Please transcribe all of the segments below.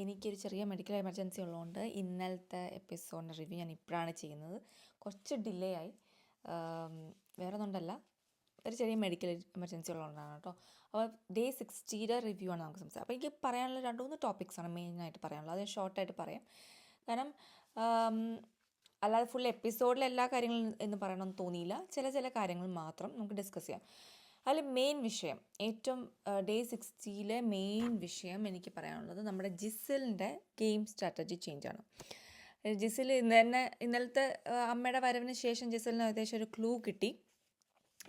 എനിക്കൊരു ചെറിയ medical emergency ഉള്ളതുകൊണ്ട് ഇന്നലത്തെ എപ്പിസോഡിൻ്റെ റിവ്യൂ ഞാൻ ഇപ്പോഴാണ് ചെയ്യുന്നത്. കുറച്ച് ഡിലേ ആയി. വേറെ ഒന്നുകൊണ്ടല്ല, ഒരു ചെറിയ മെഡിക്കൽ എമർജൻസി ഉള്ളതുകൊണ്ടാണ് കേട്ടോ. അപ്പോൾ ഡേ 60 റിവ്യൂ ആണ് നമുക്ക് സംസാരിക്കാം. അപ്പോൾ എനിക്ക് പറയാനുള്ള 2-3 ടോപ്പിക്സാണ് മെയിനായിട്ട് പറയാനുള്ളത്. അത് ഷോർട്ടായിട്ട് പറയാം. കാരണം അല്ലാതെ ഫുൾ എപ്പിസോഡിൽ എല്ലാ കാര്യങ്ങളും എന്ന് പറയണമെന്ന് തോന്നിയില്ല. ചില കാര്യങ്ങൾ മാത്രം നമുക്ക് ഡിസ്കസ് ചെയ്യാം. അതിൽ മെയിൻ വിഷയം, ഏറ്റവും ഡേ 60 മെയിൻ വിഷയം എനിക്ക് പറയാനുള്ളത് നമ്മുടെ ജിസലിൻ്റെ ഗെയിം സ്ട്രാറ്റജി ചേഞ്ചാണ്. ജിസൽ ഇന്നലത്തെ അമ്മയുടെ വരവിന് ശേഷം ജിസലിന് ഏകദേശം ഒരു ക്ലൂ കിട്ടി,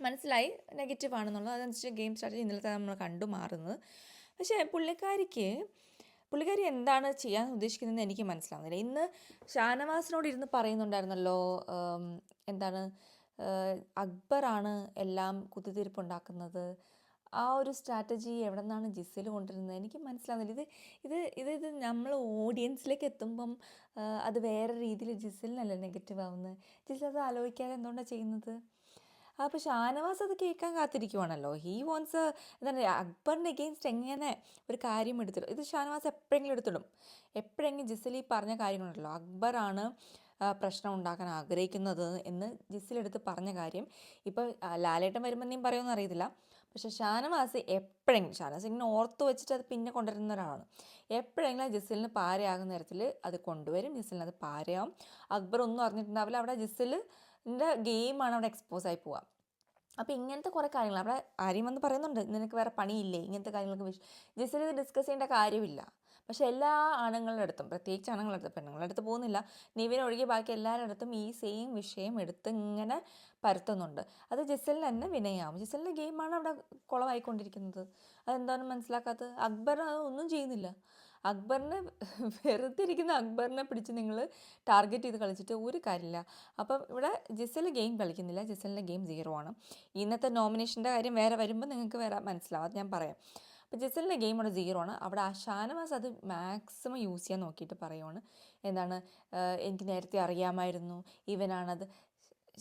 മനസ്സിലായി നെഗറ്റീവ് ആണെന്നുള്ളത്. അതനുസരിച്ച് ഗെയിം സ്ട്രാറ്റജി ഇന്നലത്തെ നമ്മൾ കണ്ടു മാറുന്നത്. പക്ഷേ പുള്ളിക്കാരി എന്താണ് ചെയ്യാൻ ഉദ്ദേശിക്കുന്നതെന്ന് എനിക്ക് മനസ്സിലാവുന്നില്ല. ഇന്ന് ഷാനവാസിനോട് ഇരുന്ന് പറയുന്നുണ്ടായിരുന്നല്ലോ, എന്താണ് അക്ബറാണ് എല്ലാം കുത്തിത്തിരിപ്പുണ്ടാക്കുന്നത്. ആ ഒരു സ്ട്രാറ്റജി എവിടെ നിന്നാണ് ജിസൽ കൊണ്ടുവരുന്നത് എനിക്ക് മനസ്സിലാവുന്നില്ല. ഇത് നമ്മൾ ഓഡിയൻസിലേക്ക് എത്തുമ്പം അത് വേറെ രീതിയിൽ ജിസലിനല്ല നെഗറ്റീവ് ആവുന്നത്. ജിസൽ അത് ആലോചിക്കാതെ എന്തുകൊണ്ടാണ് ചെയ്യുന്നത്? അപ്പോൾ ഷാനവാസ് അത് കേൾക്കാൻ കാത്തിരിക്കുവാണല്ലോ. ഹീ വോൺസ് എന്താണ് അക്ബറിന് എഗെയിൻസ്റ്റ് എങ്ങനെ ഒരു കാര്യം എടുത്തിടും. ഇത് ഷാനവാസ് എപ്പോഴെങ്കിലും എടുത്തിടും. എപ്പോഴെങ്കിലും ജിസൽ ഈ പറഞ്ഞ കാര്യങ്ങളുണ്ടല്ലോ, അക്ബറാണ് പ്രശ്നം ഉണ്ടാക്കാൻ ആഗ്രഹിക്കുന്നത് എന്ന് ജിസലെടുത്ത് പറഞ്ഞ കാര്യം ഇപ്പോൾ ലാലേട്ടൻ വരുമ്പോൾ നീ പറയുമെന്ന് അറിയത്തില്ല. പക്ഷേ ഷാനവാസ് ഇങ്ങനെ ഓർത്ത് വെച്ചിട്ട് അത് പിന്നെ കൊണ്ടുവരുന്ന ഒരാളാണ്. എപ്പോഴെങ്കിലും ജിസലിന് പാരയാകുന്ന തരത്തിൽ അത് കൊണ്ടുവരും. ജിസലിന് അത് പാരയാവും. അക്ബർ ഒന്നും അറിഞ്ഞിട്ടുണ്ടാവില്ല. അവിടെ ജിസലിൻ്റെ ഗെയിമാണ് അവിടെ എക്സ്പോസ് ആയി പോവുക. അപ്പോൾ ഇങ്ങനത്തെ കുറേ കാര്യങ്ങൾ അവിടെ ആര്യം വന്ന് പറയുന്നുണ്ട്, നിനക്ക് വേറെ പണിയില്ലേ ഇങ്ങനത്തെ കാര്യങ്ങൾക്ക്. ജിസൽ ഇത് ഡിസ്കസ് ചെയ്യേണ്ട കാര്യമില്ല. പക്ഷേ എല്ലാ ആണുങ്ങളുടെ അടുത്തും, പ്രത്യേകിച്ച് ആണുങ്ങളുടെ അടുത്ത്, പെണ്ണുങ്ങളുടെ അടുത്ത് പോകുന്നില്ല, നിവിൻ ഒഴികെ ബാക്കി എല്ലാവരുടെ അടുത്തും ഈ സെയിം വിഷയം എടുത്ത് ഇങ്ങനെ പരത്തുന്നുണ്ട്. അത് ജിസലിന് തന്നെ വിനയാവും. ജിസലിൻ്റെ ഗെയിമാണ് അവിടെ കുളമായിക്കൊണ്ടിരിക്കുന്നത്. അതെന്താണെന്ന് മനസ്സിലാക്കാത്തത്? അക്ബർ അതൊന്നും ചെയ്യുന്നില്ല. വെറുതെ ഇരിക്കുന്ന അക്ബറിനെ പിടിച്ച് നിങ്ങൾ ടാർഗറ്റ് ചെയ്ത് കളിച്ചിട്ട് ഒരു കാര്യമില്ല. അപ്പം ഇവിടെ ജിസൽ ഗെയിം കളിക്കുന്നില്ല. ജിസലിൻ്റെ ഗെയിം 0 ആണ്. ഇന്നത്തെ നോമിനേഷൻ്റെ കാര്യം വേറെ വരുമ്പോൾ നിങ്ങൾക്ക് വേറെ മനസ്സിലാവും, അത് ഞാൻ പറയാം. അപ്പോൾ ജിസലിൻ്റെ ഗെയിം അവിടെ 0 ആണ്. അവിടെ ആ ഷാനവാസ് അത് മാക്സിമം യൂസ് ചെയ്യാൻ നോക്കിയിട്ട് പറയുവാണ്, എന്താണ് എനിക്ക് നേരത്തെ അറിയാമായിരുന്നു ഇവനാണത്.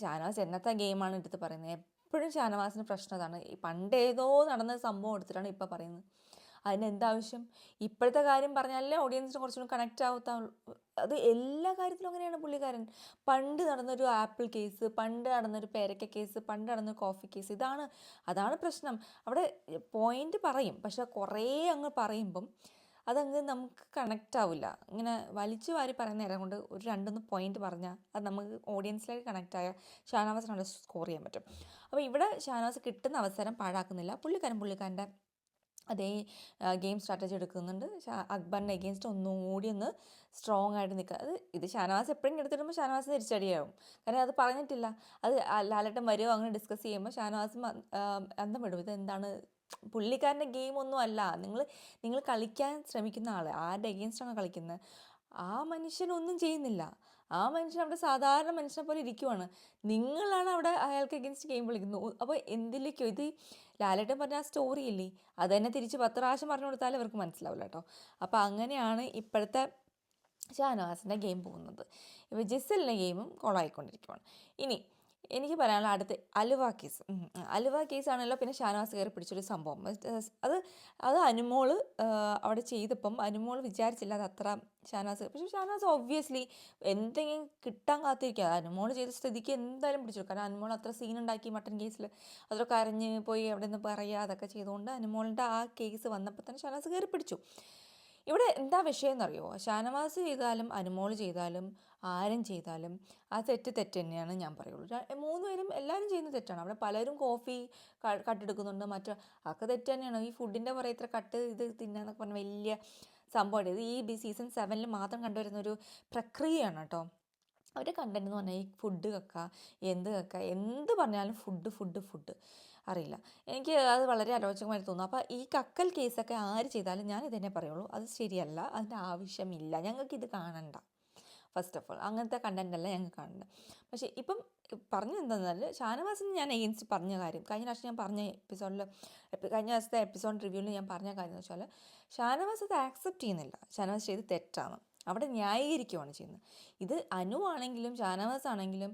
ഷാനവാസ് എന്നത്തെ ഗെയിമാണ് എടുത്ത് പറയുന്നത്? എപ്പോഴും ഷാനവാസിന് പ്രശ്നം അതാണ്. പണ്ടേതോ നടന്ന സംഭവം എടുത്തിട്ടാണ് ഇപ്പോൾ പറയുന്നത്. അതിനെന്താവശ്യം? ഇപ്പോഴത്തെ കാര്യം പറഞ്ഞാലേ ഓഡിയൻസിന് കുറച്ചുകൂടി കണക്റ്റ് ആവത്തുള്ളൂ. അത് എല്ലാ കാര്യത്തിലും അങ്ങനെയാണ് പുള്ളിക്കാരൻ. പണ്ട് നടന്നൊരു ആപ്പിൾ കേസ്, പണ്ട് നടന്നൊരു പേരക്ക കേസ്, പണ്ട് നടന്നൊരു കോഫി കേസ്, അതാണ് പ്രശ്നം. അവിടെ പോയിന്റ് പറയും, പക്ഷെ കുറേ അങ്ങ് പറയുമ്പം അതങ്ങ് നമുക്ക് കണക്റ്റ് ആവില്ല. ഇങ്ങനെ വലിച്ചു വാരി പറയുന്ന നേരം കൊണ്ട് ഒരു 2-3 പോയിന്റ് പറഞ്ഞാൽ അത് നമുക്ക് ഓഡിയൻസിലേക്ക് കണക്റ്റ് ആയാൽ ഷാനവാസിനോട് സ്കോർ ചെയ്യാൻ പറ്റും. അപ്പോൾ ഇവിടെ ഷാനവാസ് കിട്ടുന്ന അവസരം പാഴാക്കുന്നില്ല. പുള്ളിക്കാരൻ്റെ അതേ ഗെയിം സ്ട്രാറ്റജി എടുക്കുന്നുണ്ട്. അക്ബറിൻ്റെ എഗെയിൻസ്റ്റ് ഒന്നുകൂടി ഒന്ന് സ്ട്രോങ് ആയിട്ട് നിൽക്കുക. ഇത് ഷാനവാസ് എപ്പോഴും എടുത്തിടുമ്പോൾ ഷാനവാസ് തിരിച്ചടിയാവും. കാരണം അത് പറഞ്ഞിട്ടില്ല. അത് ലാലേട്ടൻ വരുമോ അങ്ങനെ ഡിസ്കസ് ചെയ്യുമ്പോൾ ഷാനവാസ് അന്തം വിടും. ഇതെന്താണ്, പുള്ളിക്കാരൻ്റെ ഗെയിമൊന്നും അല്ല. നിങ്ങൾ കളിക്കാൻ ശ്രമിക്കുന്ന ആൾ ആരുടെ എഗെയിൻസ്റ്റാണ് കളിക്കുന്നത്, ആ മനുഷ്യനൊന്നും ചെയ്യുന്നില്ല. ആ മനുഷ്യൻ അവിടെ സാധാരണ മനുഷ്യനെ പോലെ ഇരിക്കുവാണ്. നിങ്ങളാണ് അവിടെ അയാൾക്ക് എഗെയിൻസ്റ്റ് ഗെയിം കളിക്കുന്നു. അപ്പോൾ എന്തിലേക്കോ ഇത് ലാലേട്ടൻ പറഞ്ഞ ആ സ്റ്റോറി ഇല്ലേ, അത് തന്നെ തിരിച്ച് 10 പ്രാവശ്യം പറഞ്ഞു കൊടുത്താലും അവർക്ക് മനസ്സിലാവില്ല കേട്ടോ. അപ്പോൾ അങ്ങനെയാണ് ഇപ്പോഴത്തെ ഷാനവാസിൻ്റെ ഗെയിം പോകുന്നത്. ഇപ്പോൾ ജിസലിൻ്റെ ഗെയിമും കൊളായിക്കൊണ്ടിരിക്കുവാണ്. ഇനി എനിക്ക് പറയാനുള്ള അടുത്ത് അലുവ കേസാണല്ലോ. പിന്നെ ഷാനവാസ് കയറി പിടിച്ചൊരു സംഭവം, അത് അനുമോൾ അവിടെ ചെയ്തപ്പം അനുമോൾ വിചാരിച്ചില്ല അത് അത്ര ഷാനവാസ്. പക്ഷേ ഷാനവാസ് ഒബ്വിയസ്ലി എന്തെങ്കിലും കിട്ടാൻ കാത്തിരിക്കുക. അനുമോൾ ചെയ്ത സ്ഥിതിക്ക് എന്തായാലും പിടിച്ചു. കാരണം അനുമോൾ അത്ര സീനുണ്ടാക്കി മട്ടൻ കേസിൽ, അതൊക്കെ കരഞ്ഞ് പോയി അവിടെ നിന്ന് പറയുക, അതൊക്കെ ചെയ്തുകൊണ്ട് അനുമോളിൻ്റെ ആ കേസ് വന്നപ്പോൾ തന്നെ ഷാനവാസ് കയറി പിടിച്ചു. ഇവിടെ എന്താ വിഷയം എന്നറിയുമോ? ഷാനവാസ് ചെയ്താലും അനുമോൾ ചെയ്താലും ആരും ചെയ്താലും ആ തെറ്റ് തന്നെയാണ് ഞാൻ പറയുള്ളൂ. 3 പേരും എല്ലാവരും ചെയ്യുന്ന തെറ്റാണ്. അവിടെ പലരും കോഫി കട്ടെടുക്കുന്നുണ്ട്, അതൊക്കെ തെറ്റ് തന്നെയാണ്. ഈ ഫുഡിൻ്റെ പുറകെ ഇത്ര കട്ട് ഇത് തിന്നാന്നൊക്കെ പറഞ്ഞാൽ വലിയ സംഭവമാണ്. ഇത് ഈ സീസൺ 7 മാത്രം കണ്ടുവരുന്ന ഒരു പ്രക്രിയയാണ് കേട്ടോ. അവരുടെ കണ്ടന്റ് എന്ന് പറഞ്ഞാൽ ഈ ഫുഡ് എന്ത് പറഞ്ഞാലും ഫുഡ് അറിയില്ല. എനിക്ക് അത് വളരെ അരോചകമായി തോന്നുന്നു. അപ്പോൾ ഈ കക്കൽ കേസൊക്കെ ആര് ചെയ്താലും ഞാൻ ഇതന്നെ പറയുള്ളൂ, അത് ശരിയല്ല, അതിൻ്റെ ആവശ്യമില്ല, ഞങ്ങൾക്കിത് കാണണ്ട. ഫസ്റ്റ് ഓഫ് ഓൾ അങ്ങനത്തെ കണ്ടൻ്റല്ല ഞങ്ങൾക്ക് കാണേണ്ടത്. പക്ഷേ ഇപ്പം പറഞ്ഞെന്താണെന്നാൽ ഷാനവാസിന് ഞാൻ എഗെയിൻസ്റ്റ് പറഞ്ഞ കാര്യം കഴിഞ്ഞ ദിവസത്തെ എപ്പിസോഡ് റിവ്യൂവിൽ ഞാൻ പറഞ്ഞ കാര്യം എന്ന് വെച്ചാൽ, ഷാനവാസ് അത് ആക്സെപ്റ്റ് ചെയ്യുന്നില്ല. ഷാനവാസ് ചെയ്ത് തെറ്റാണ്, അവിടെ ന്യായീകരിക്കുകയാണ് ചെയ്യുന്നത്. ഇത് അനു ആണെങ്കിലും ഷാനവാസ് ആണെങ്കിലും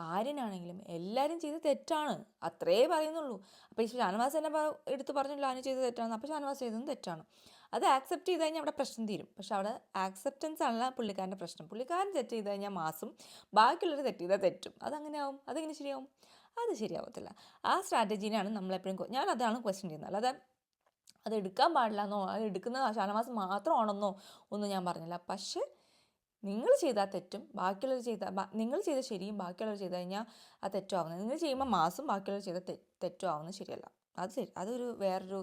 ആര്യനാണെങ്കിലും എല്ലാവരും ചെയ്ത് തെറ്റാണ്, അത്രേ പറയുന്നുള്ളൂ. അപ്പോൾ ഈ ഷാനവാസ് തന്നെ എടുത്ത് പറഞ്ഞല്ലോ അനു ചെയ്ത് തെറ്റാണ്, അപ്പോൾ ഷാനവാസ് ചെയ്തതും തെറ്റാണ്. അത് ആക്സെപ്റ്റ് ചെയ്ത് കഴിഞ്ഞാൽ അവിടെ പ്രശ്നം തീരും. പക്ഷെ അവിടെ ആക്സെപ്റ്റൻസ് അല്ല പുള്ളിക്കാരൻ്റെ പ്രശ്നം. പുള്ളിക്കാരൻ തെറ്റ് ചെയ്ത് കഴിഞ്ഞാൽ മാസും, ബാക്കിയുള്ളവർ തെറ്റ് ചെയ്താൽ തെറ്റും. അതങ്ങനെ ആവും. അതെങ്ങനെ ശരിയാവും? അത് ശരിയാവത്തില്ല. ആ സ്ട്രാറ്റജീനെയാണ് നമ്മളെപ്പോഴും ഞാൻ അതാണ് ക്വസ്റ്റ്യൻ ചെയ്യുന്നത്. അല്ലാതെ അത് എടുക്കാൻ പാടില്ല എന്നോ അത് എടുക്കുന്ന ഷാനവാസ് മാത്രമാണെന്നോ ഒന്നും ഞാൻ പറഞ്ഞില്ല. പക്ഷേ നിങ്ങൾ ചെയ്താൽ തെറ്റും, ബാക്കിയുള്ളവർ നിങ്ങൾ ചെയ്ത ശരിയും ബാക്കിയുള്ളവർ ചെയ്ത് കഴിഞ്ഞാൽ അത് തെറ്റുമാവുന്നത്. നിങ്ങൾ ചെയ്യുമ്പോൾ മാസും ബാക്കിയുള്ളവർ ചെയ്ത തെറ്റുമാവുന്നത് ശരിയല്ല. അത് ശരി, അതൊരു വേറൊരു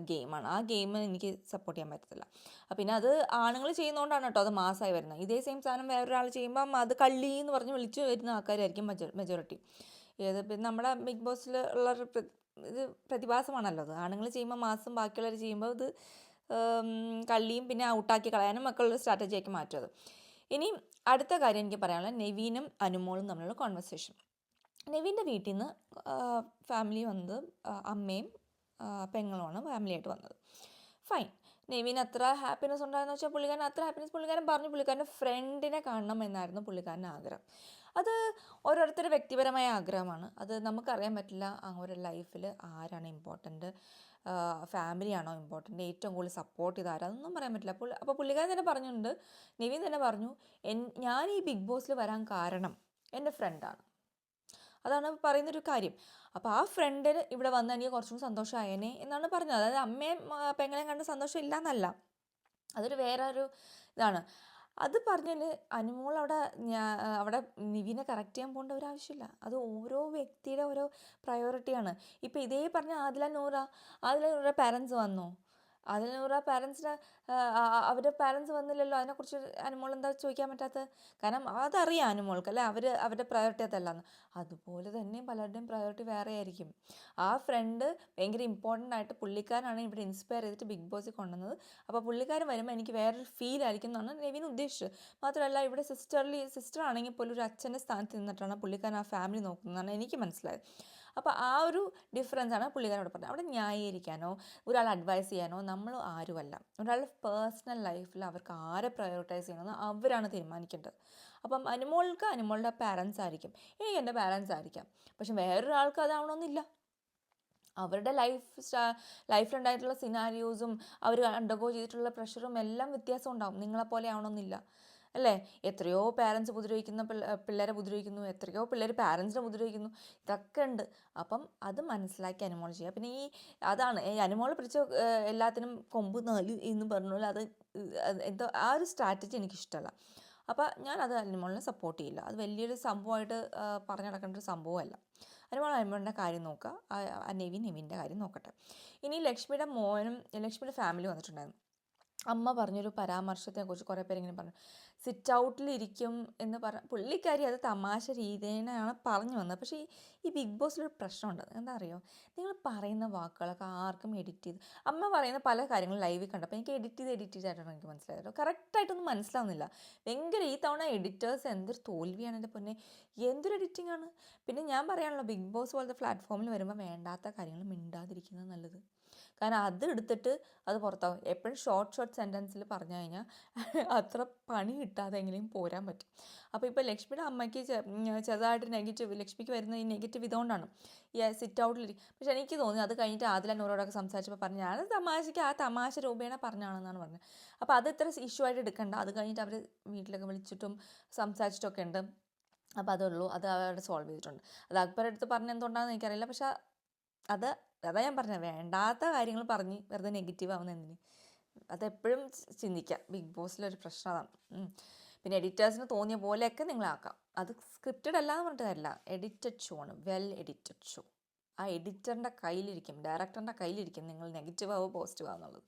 ഗെയിമാണ്. ആ ഗെയിം എനിക്ക് സപ്പോർട്ട് ചെയ്യാൻ പറ്റത്തില്ല. പിന്നെ അത് ആണുങ്ങൾ ചെയ്യുന്നതുകൊണ്ടാണ് കേട്ടോ അത് മാസമായി വരുന്നത്. ഇതേ സെയിം സാധനം വേറൊരാൾ ചെയ്യുമ്പം അത് കള്ളി എന്ന് പറഞ്ഞ് വിളിച്ചു വരുന്ന ആൾക്കാരായിരിക്കും മെജോറിറ്റി. പിന്നെ നമ്മുടെ ബിഗ് ബോസിൽ ഉള്ള ഇത് പ്രതിഭാസമാണല്ലോ അത്. ആണുങ്ങൾ ചെയ്യുമ്പോൾ മാസം, ബാക്കിയുള്ളവർ ചെയ്യുമ്പോൾ ഇത് കള്ളിയും പിന്നെ ഔട്ടാക്കി കളയാനും മക്കളുടെ സ്ട്രാറ്റജിയാക്കി മാറ്റും അത്. ഇനി അടുത്ത കാര്യം എനിക്ക് പറയാനുള്ളത് നെവീനും അനുമോളും തമ്മിലുള്ള കോൺവെർസേഷൻ. നെവീൻ്റെ വീട്ടിൽ നിന്ന് ഫാമിലി വന്നത് അമ്മയും പെങ്ങളുമാണ് ഫാമിലിയായിട്ട് വന്നത്. ഫൈൻ. നെവീന് അത്ര ഹാപ്പിനെസ് ഉണ്ടായെന്ന് വെച്ചാൽ പുള്ളിക്കാരൻ അത്ര ഹാപ്പിനെസ് പുള്ളിക്കാരൻ പറഞ്ഞു പുള്ളിക്കാരൻ്റെ ഫ്രണ്ടിനെ കാണണം എന്നായിരുന്നു പുള്ളിക്കാരൻ്റെ ആഗ്രഹം. അത് ഓരോരുത്തരുടെ വ്യക്തിപരമായ ആഗ്രഹമാണ്. അത് നമുക്കറിയാൻ പറ്റില്ല അവരുടെ ലൈഫിൽ ആരാണ് ഇമ്പോർട്ടൻറ്റ്, ഫാമിലിയാണോ ഇമ്പോർട്ടൻറ്റ്, ഏറ്റവും കൂടുതൽ സപ്പോർട്ട് ചെയ്ത് ആരാ, അതൊന്നും പറയാൻ പറ്റില്ല. അപ്പോൾ പുള്ളിക്കാരൻ തന്നെ പറഞ്ഞിട്ടുണ്ട്, നെവീൻ തന്നെ പറഞ്ഞു, ഞാൻ ഈ ബിഗ് ബോസിൽ വരാൻ കാരണം എൻ്റെ ഫ്രണ്ടാണ്. അതാണ് പറയുന്നൊരു കാര്യം. അപ്പോൾ ആ ഫ്രണ്ടിന് ഇവിടെ വന്ന് എനിക്ക് കുറച്ചും സന്തോഷമായേനെ എന്നാണ് പറഞ്ഞത്. അതായത് അമ്മയും പെങ്ങളെയും കണ്ട് സന്തോഷം ഇല്ല എന്നല്ല, അതൊരു വേറൊരു ഇതാണ്. അത് പറഞ്ഞതിൽ അനുമോൾ അവിടെ നിവിനെ കറക്റ്റ് ചെയ്യാൻ പോകേണ്ട ഒരു ആവശ്യമില്ല. അത് ഓരോ വ്യക്തിയുടെ ഓരോ പ്രയോറിറ്റിയാണ്. ഇപ്പോൾ ഇതേ പറഞ്ഞ ആദില നൂറ പാരൻസ് വന്നോ? ആദില നൂറ പാരൻസിന് അവരുടെ പാരൻസ് വന്നില്ലല്ലോ. അതിനെക്കുറിച്ച് അനുമോൾ എന്താ ചോദിക്കാൻ പറ്റാത്തത്? കാരണം അതറിയാം അനുമോൾക്ക്, അല്ലേ, അവരുടെ പ്രയോറിറ്റി അതല്ലാന്ന്. അതുപോലെ തന്നെ പലരുടെയും പ്രയോറിറ്റി വേറെ ആയിരിക്കും. ആ ഫ്രണ്ട് ഭയങ്കര ഇമ്പോർട്ടൻ്റ് ആയിട്ട് പുള്ളിക്കാരനാണ് ഇവിടെ ഇൻസ്പയർ ചെയ്തിട്ട് ബിഗ് ബോസിൽ കൊണ്ടുവന്നത്. അപ്പോൾ പുള്ളിക്കാരൻ വരുമ്പോൾ എനിക്ക് വേറൊരു ഫീൽ ആയിരിക്കും എന്നാണ് നെവിൻ ഉദ്ദേശിച്ചത്. മാത്രമല്ല ഇവിടെ സിസ്റ്റർ ആണെങ്കിൽ പോലും ഒരു അച്ഛൻ്റെ സ്ഥാനത്ത് നിന്നിട്ടാണ് പുള്ളിക്കാരൻ ആ ഫാമിലി നോക്കുന്നതെന്നാണ് എനിക്ക് മനസ്സിലായത്. അപ്പോൾ ആ ഒരു ഡിഫറൻസാണ് പുള്ളിക്കാരോട് പറഞ്ഞത്. അവിടെ ന്യായീകരിക്കാനോ ഒരാൾ അഡ്വൈസ് ചെയ്യാനോ നമ്മൾ ആരുമല്ല. ഒരാളുടെ പേഴ്സണൽ ലൈഫിൽ അവർക്ക് ആരെ പ്രയോറിറ്റൈസ് ചെയ്യണമെന്ന് അവരാണ് തീരുമാനിക്കേണ്ടത്. അപ്പം അനുമോൾക്ക് അനുമോളുടെ പാരൻസ് ആയിരിക്കും, എൻ്റെ പാരൻസ് ആയിരിക്കാം. പക്ഷെ വേറൊരാൾക്ക് അതാവണമെന്നില്ല. അവരുടെ ലൈഫിലുണ്ടായിട്ടുള്ള സിനാരിയോസും അവർ അണ്ടർഗോ ചെയ്തിട്ടുള്ള പ്രഷറും എല്ലാം വ്യത്യാസം ഉണ്ടാവും. നിങ്ങളെപ്പോലെ ആവണമെന്നില്ല, അല്ലേ? എത്രയോ പാരൻസ് ഉപദ്രവിക്കുന്ന പിള്ളേരെ ഉപദ്രവിക്കുന്നു, എത്രയോ പിള്ളേർ പാരൻസിനെ ഉപദ്രവിക്കുന്നു, ഇതൊക്കെ ഉണ്ട്. അപ്പം അത് മനസ്സിലാക്കി അനുമോൾ ചെയ്യുക. പിന്നെ അതാണ് ഈ അനുമോൾ പിടിച്ച എല്ലാത്തിനും കൊമ്പ് നാല് എന്ന് പറഞ്ഞാൽ അത് എന്തോ ആ ഒരു സ്ട്രാറ്റജി എനിക്കിഷ്ടമല്ല. അപ്പോൾ ഞാനത് അനുമോളിനെ സപ്പോർട്ട് ചെയ്യില്ല. അത് വലിയൊരു സംഭവമായിട്ട് പറഞ്ഞു നടക്കേണ്ട ഒരു സംഭവമല്ല. അനുമോളുടെ കാര്യം നോക്കുക, നെവിൻ്റെ കാര്യം നോക്കട്ടെ. ഇനി ലക്ഷ്മിയുടെ ഫാമിലി വന്നിട്ടുണ്ടായിരുന്നു. അമ്മ പറഞ്ഞൊരു പരാമർശത്തെക്കുറിച്ച് കുറേ പേരിങ്ങനെ പറഞ്ഞു, സിറ്റ് ഔട്ടിലിരിക്കും എന്ന് പുള്ളിക്കാരി അത് തമാശ രീതിയിലാണ് പറഞ്ഞു വന്നത്. പക്ഷേ ഈ ബിഗ് ബോസിലൊരു പ്രശ്നമുണ്ട്. എന്താ അറിയോ, നിങ്ങൾ പറയുന്ന വാക്കുകളൊക്കെ ആർക്കും എഡിറ്റ് ചെയ്ത്, അമ്മ പറയുന്ന പല കാര്യങ്ങളും ലൈവിൽ കണ്ടപ്പോൾ എനിക്ക് എഡിറ്റ് ചെയ്തിട്ടാണ് എനിക്ക് മനസ്സിലായത്. കറക്റ്റായിട്ടൊന്നും മനസ്സിലാവുന്നില്ല. ഭയങ്കര ഈ തവണ എഡിറ്റേഴ്സ് എന്തൊരു തോൽവിയാണ് എൻ്റെ പൊന്നെ, എന്തൊരു എഡിറ്റിംഗ് ആണ്. പിന്നെ ഞാൻ പറയാനുള്ള ബിഗ് ബോസ് പോലത്തെ പ്ലാറ്റ്ഫോമിൽ വരുമ്പോൾ വേണ്ടാത്ത കാര്യങ്ങൾ മിണ്ടാതിരിക്കുന്നത് നല്ലത്. കാരണം അത് എടുത്തിട്ട് അത് പുറത്താവും. എപ്പോഴും ഷോർട്ട് സെൻറ്റൻസിൽ പറഞ്ഞു കഴിഞ്ഞാൽ അത്ര പണി കിട്ടാതെ എങ്ങനെയും പോരാൻ പറ്റും. അപ്പോൾ ഇപ്പോൾ ലക്ഷ്മിയുടെ അമ്മയ്ക്ക് ചെറുതായിട്ട് ലക്ഷ്മിക്ക് വരുന്ന ഈ നെഗറ്റീവ് ഇതുകൊണ്ടാണ് ഈ സിറ്റ് ഔട്ടിലിരിക്കും. പക്ഷെ എനിക്ക് തോന്നി അത് കഴിഞ്ഞിട്ട് ആദില നൂറോടൊക്കെ സംസാരിച്ചപ്പോൾ പറഞ്ഞു, ഞാൻ തമാശയ്ക്ക് ആ തമാശ രൂപേണ പറഞ്ഞാണെന്നാണ് പറഞ്ഞത്. അപ്പോൾ അത് ഇത്ര ഇഷ്യൂ ആയിട്ട് എടുക്കണ്ട. അത് കഴിഞ്ഞിട്ട് അവർ വീട്ടിലൊക്കെ വിളിച്ചിട്ടും സംസാരിച്ചിട്ടൊക്കെ ഉണ്ട്. അപ്പോൾ അതുള്ളൂ, അത് അവിടെ സോൾവ് ചെയ്തിട്ടുണ്ട്. അത് അക്ബർ എടുത്ത് പറഞ്ഞ എന്തുകൊണ്ടാണെന്ന് എനിക്കറിയില്ല. പക്ഷെ അതാ ഞാൻ പറഞ്ഞത്, വേണ്ടാത്ത കാര്യങ്ങൾ പറഞ്ഞ് വെറുതെ നെഗറ്റീവ് ആവുന്ന എന്തിന്. അതെപ്പോഴും ചിന്തിക്കാം. ബിഗ് ബോസിലൊരു പ്രശ്നം അതാണ്. പിന്നെ എഡിറ്റേഴ്സിന് തോന്നിയ പോലെയൊക്കെ നിങ്ങളാക്കാം. അത് സ്ക്രിപ്റ്റഡ് അല്ലാന്ന് പറഞ്ഞിട്ട് കാര്യമില്ല, എഡിറ്റഡ് ഷോ ആണ്, വെൽ എഡിറ്റഡ് ഷോ. ആ എഡിറ്ററിൻ്റെ കയ്യിലിരിക്കും, ഡയറക്ടറിൻ്റെ കയ്യിലിരിക്കും നിങ്ങൾ നെഗറ്റീവ് ആവോ പോസിറ്റീവ് ആവുന്നുള്ളത്.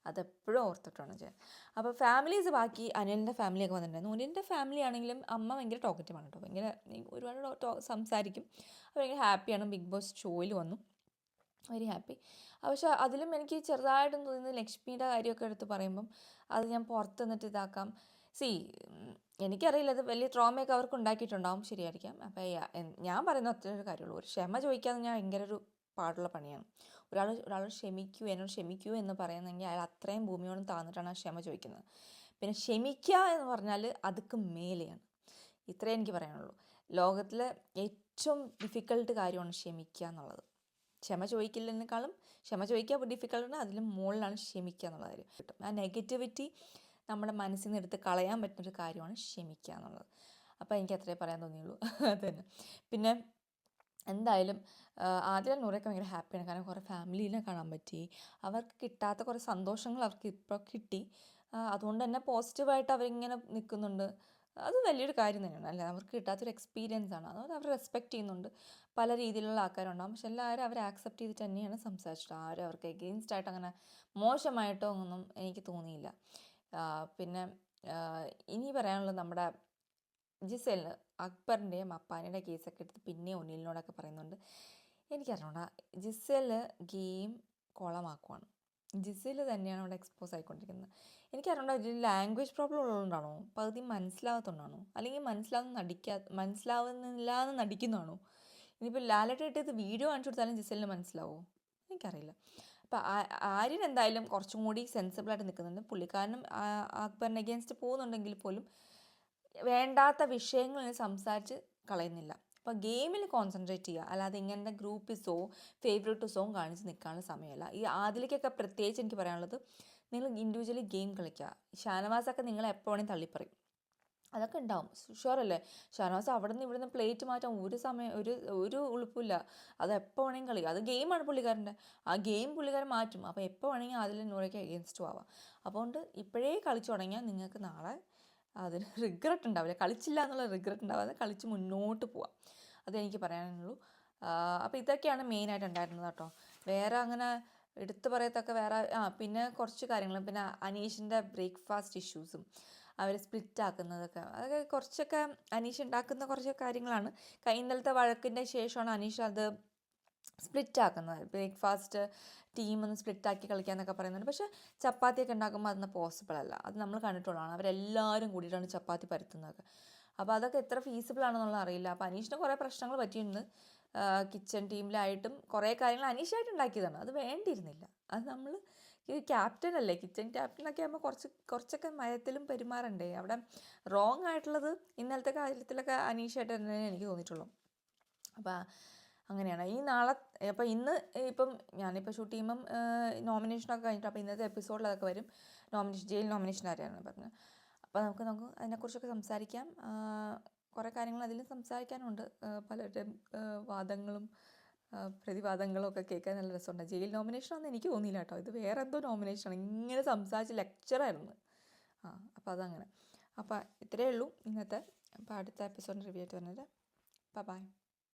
അതെപ്പോഴും ഓർത്തിട്ടാണ് ചെയ്യാൻ. അപ്പോൾ ഫാമിലീസ് ബാക്കി അനിലിൻ്റെ ഫാമിലിയൊക്കെ വന്നിട്ടുണ്ടായിരുന്നു. അനിലിൻ്റെ ഫാമിലി ആണെങ്കിലും അമ്മ ഭയങ്കര ടോക്കറ്റീവാണ് കേട്ടോ, ഭയങ്കര ഒരുപാട് സംസാരിക്കും. ഭയങ്കര ഹാപ്പിയാണ്. ബിഗ് ബോസ് ഷോയിൽ വന്നു, വെരി ഹാപ്പി. പക്ഷെ അതിലും എനിക്ക് ചെറുതായിട്ടൊന്നും തോന്നുന്നത് ലക്ഷ്മിയുടെ കാര്യമൊക്കെ എടുത്ത് പറയുമ്പം അത് ഞാൻ പുറത്ത് നിന്നിട്ട് ഇതാക്കാം. എനിക്കറിയില്ല, അത് വലിയ ട്രോമയൊക്കെ അവർക്ക് ഉണ്ടാക്കിയിട്ടുണ്ടാവും, ശരിയായിരിക്കാം. അപ്പം ഞാൻ പറയുന്ന ഒറ്റ ഒരു കാര്യമുള്ളൂ, ഒരു ക്ഷമ ചോദിക്കാതെ ഞാൻ ഭയങ്കര ഒരു പാടുള്ള പണിയാണ്. ഒരാളോട് എന്നോട് ക്ഷമിക്കൂ എന്ന് പറയുന്നെങ്കിൽ അയാൾ അത്രയും ഭൂമിയോടും താഴ്ന്നിട്ടാണ് ആ ക്ഷമ ചോദിക്കുന്നത്. പിന്നെ ക്ഷമിക്കുക എന്ന് പറഞ്ഞാൽ അതൊക്കെ മേലെയാണ്. ഇത്രയേ എനിക്ക് പറയാനുള്ളൂ. ലോകത്തിലെ ഏറ്റവും ഡിഫിക്കൽട്ട് കാര്യമാണ് ക്ഷമിക്കുക എന്നുള്ളത്. ക്ഷമ ചോദിക്കില്ലെന്നേക്കാളും ക്ഷമ ചോദിക്കുക ഡിഫിക്കൽട്ടാണ്, അതിലും മുകളിലാണ് ക്ഷമിക്കുക എന്നുള്ള കാര്യം കിട്ടും. ആ നെഗറ്റിവിറ്റി നമ്മുടെ മനസ്സിൽ നിന്ന് എടുത്ത് കളയാൻ പറ്റുന്നൊരു കാര്യമാണ് ക്ഷമിക്കുക എന്നുള്ളത്. അപ്പോൾ എനിക്ക് അത്രേ പറയാൻ തോന്നിയുള്ളൂ. അത് തന്നെ. പിന്നെ എന്തായാലും ആദില നൂറയൊക്കെ ഭയങ്കര ഹാപ്പിയാണ്. കാരണം കുറേ ഫാമിലീനെ കാണാൻ പറ്റി, അവർക്ക് കിട്ടാത്ത കുറേ സന്തോഷങ്ങൾ അവർക്ക് ഇപ്പോൾ കിട്ടി. അതുകൊണ്ട് തന്നെ പോസിറ്റീവായിട്ട് അവരിങ്ങനെ നിൽക്കുന്നുണ്ട്. അത് വലിയൊരു കാര്യം തന്നെയാണ് അല്ലേ. അവർക്ക് കിട്ടാത്തൊരു എക്സ്പീരിയൻസ് ആണ്. അതുകൊണ്ട് അവർ റെസ്പെക്റ്റ് ചെയ്യുന്നുണ്ട്. പല രീതിയിലുള്ള ആൾക്കാരുണ്ടാകും, പക്ഷെ എല്ലാവരും അവരെ ആക്സെപ്റ്റ് ചെയ്തിട്ട് തന്നെയാണ് സംസാരിച്ചത്. ആരും അവർക്ക് എഗെയിൻസ്റ്റ് ആയിട്ട് അങ്ങനെ മോശമായിട്ടോ ഒന്നും എനിക്ക് തോന്നിയില്ല. പിന്നെ ഇനി പറയാനുള്ളത് നമ്മുടെ ജിസേലിന് അക്ബറിൻ്റെയും അപ്പാനിയുടെ കേസൊക്കെ എടുത്ത് പിന്നെ ഒനിലിനോടൊക്കെ പറയുന്നുണ്ട്. എനിക്കറിഞ്ഞൂടാ, ജിസേല് ഗെയിം കുളമാക്കുവാണ്. ജിസേൽ തന്നെയാണ് അവിടെ എക്സ്പോസ് ആയിക്കൊണ്ടിരിക്കുന്നത്. എനിക്കറിഞ്ഞൂടാ, ഇതിൽ ലാംഗ്വേജ് പ്രോബ്ലം ഉള്ളതുകൊണ്ടാണോ, പകുതി മനസ്സിലാകത്തോണ്ടാണോ, അല്ലെങ്കിൽ മനസ്സിലാവുന്നില്ല എന്ന് നടിക്കുന്നതാണോ? ഇനിയിപ്പോൾ ലാലേട്ടൻ ഇട്ടത് വീഡിയോ കാണിച്ചു കൊടുത്താലും ജിസേലിന് മനസ്സിലാവുമോ എനിക്കറിയില്ല. അപ്പോൾ ആര്യൻ എന്തായാലും കുറച്ചും കൂടി സെൻസിബിളായിട്ട് നിൽക്കുന്നുണ്ട്. പുള്ളിക്കാരനും അക്ബറിന് അഗെയിൻസ്റ്റ് പോകുന്നുണ്ടെങ്കിൽ പോലും വേണ്ടാത്ത വിഷയങ്ങളിൽ സംസാരിച്ച് കളയുന്നില്ല. അപ്പോൾ ഗെയിമിൽ കോൺസെൻട്രേറ്റ് ചെയ്യുക, അല്ലാതെ ഇങ്ങനത്തെ ഗ്രൂപ്പിസോ ഫേവറേറ്റിസോ കാണിച്ച് നിൽക്കാനുള്ള സമയമല്ല. ഈ ആദിലേക്കൊക്കെ പ്രത്യേകിച്ച് എനിക്ക് പറയാനുള്ളത്, നിങ്ങൾ ഇൻഡിവിജ്വലി ഗെയിം കളിക്കുക. ഷാനവാസൊക്കെ നിങ്ങളെ എപ്പോൾ വേണമെങ്കിൽ തള്ളിപ്പറയും, അതൊക്കെ ഉണ്ടാവും, ഷുവറല്ലേ. ഷാനവാസ് അവിടെ നിന്ന് ഇവിടുന്ന് പ്ലേറ്റ് മാറ്റാൻ ഒരു ഉളുപ്പില്ല. അത് എപ്പോൾ വേണമെങ്കിൽ കളിക്കുക. അത് ഗെയിമാണ് പുള്ളിക്കാരൻ്റെ. ആ ഗെയിം പുള്ളിക്കാരൻ മാറ്റും. അപ്പോൾ എപ്പോൾ വേണമെങ്കിൽ അതിൽ നൂറയ്ക്ക് അഗെയിൻസ്റ്റും ആവാം. അതുകൊണ്ട് ഇപ്പോഴേ കളിച്ചു തുടങ്ങിയാൽ നിങ്ങൾക്ക് നാളെ അതിന് റിഗ്രറ്റ് ഉണ്ടാവില്ല. കളിച്ചില്ല എന്നുള്ള റിഗ്രറ്റ് ഉണ്ടാവാതെ കളിച്ച് മുന്നോട്ട് പോവാം. അതെനിക്ക് പറയാനുള്ളൂ. അപ്പോൾ ഇതൊക്കെയാണ് മെയിനായിട്ട് ഉണ്ടായിരുന്നത് കേട്ടോ. വേറെ അങ്ങനെ എടുത്തു പറയത്തക്ക വേറെ പിന്നെ കുറച്ച് കാര്യങ്ങൾ, പിന്നെ അനീഷിൻ്റെ ബ്രേക്ക്ഫാസ്റ്റ് ഇഷ്യൂസും അവർ സ്പ്ലിറ്റ് ആക്കുന്നതൊക്കെ, അതൊക്കെ കുറച്ചൊക്കെ അനീഷ് ഉണ്ടാക്കുന്ന കുറച്ച് കാര്യങ്ങളാണ്. ഇന്നലത്തെ വഴക്കിൻ്റെ ശേഷമാണ് അനീഷ് അത് സ്പ്ലിറ്റ് ആക്കുന്നത്. ബ്രേക്ക്ഫാസ്റ്റ് ടീമൊന്ന് സ്പ്ലിറ്റാക്കി കളിക്കാമെന്നൊക്കെ പറയുന്നുണ്ട്. പക്ഷേ ചപ്പാത്തിയൊക്കെ ഉണ്ടാക്കുമ്പോൾ അതൊന്നും പോസിബിൾ അല്ല. അത് നമ്മൾ കണ്ടിട്ടുള്ളതാണ്. അവരെല്ലാവരും കൂടിയിട്ടാണ് ചപ്പാത്തി പരത്തുന്നതൊക്കെ. അപ്പോൾ അതൊക്കെ എത്ര ഫീസിബിൾ ആണെന്നുള്ളത് അറിയില്ല. അപ്പോൾ അനീഷിന് കുറേ പ്രശ്നങ്ങൾ പറ്റിയിട്ടുണ്ട്. കിച്ചൺ ടീമിലായിട്ടും കുറേ കാര്യങ്ങൾ അനീഷായിട്ട് ഉണ്ടാക്കിയതാണ്. അത് വേണ്ടിയിരുന്നില്ല. അത് നമ്മൾ ഈ ക്യാപ്റ്റൻ അല്ലേ, കിച്ചൺ ക്യാപ്റ്റനൊക്കെ ആകുമ്പോൾ കുറച്ചൊക്കെ മയത്തിലും പെരുമാറണ്ടേ. അവിടെ റോങ് ആയിട്ടുള്ളത് ഇന്നലത്തെ കാര്യത്തിലൊക്കെ അനീഷായിട്ട് തന്നെ എനിക്ക് തോന്നിയിട്ടുള്ളൂ. അപ്പോൾ അങ്ങനെയാണ്. അപ്പോൾ ഇന്ന് ഇപ്പം ഞാനിപ്പോൾ ഷൂട്ട് ചെയ്യുമ്പം നോമിനേഷനൊക്കെ കഴിഞ്ഞിട്ട്, അപ്പോൾ ഇന്നത്തെ എപ്പിസോഡിൽ അതൊക്കെ വരും. ജയിൽ നോമിനേഷൻ ആരെയാണ് പറഞ്ഞത്. അപ്പോൾ നമുക്ക് അതിനെക്കുറിച്ചൊക്കെ സംസാരിക്കാം. കുറേ കാര്യങ്ങൾ അതിലും സംസാരിക്കാനുണ്ട്. പലരുടെയും വാദങ്ങളും പ്രതിവാദങ്ങളും ഒക്കെ കേൾക്കാൻ നല്ല രസമുണ്ട്. ജയിൽ നോമിനേഷനാണെന്ന് എനിക്ക് തോന്നിയില്ല കേട്ടോ. ഇത് വേറെ എന്തോ നോമിനേഷനാണ്. ഇങ്ങനെ സംസാരിച്ച് ലെക്ചറായിരുന്നു. അപ്പോൾ അതങ്ങനെ. അപ്പോൾ ഇത്രയേ ഉള്ളൂ ഇന്നത്തെ. അപ്പോൾ അടുത്ത എപ്പിസോഡിന് റിവ്യൂ ആയിട്ട് വരുന്നത്. ബൈ.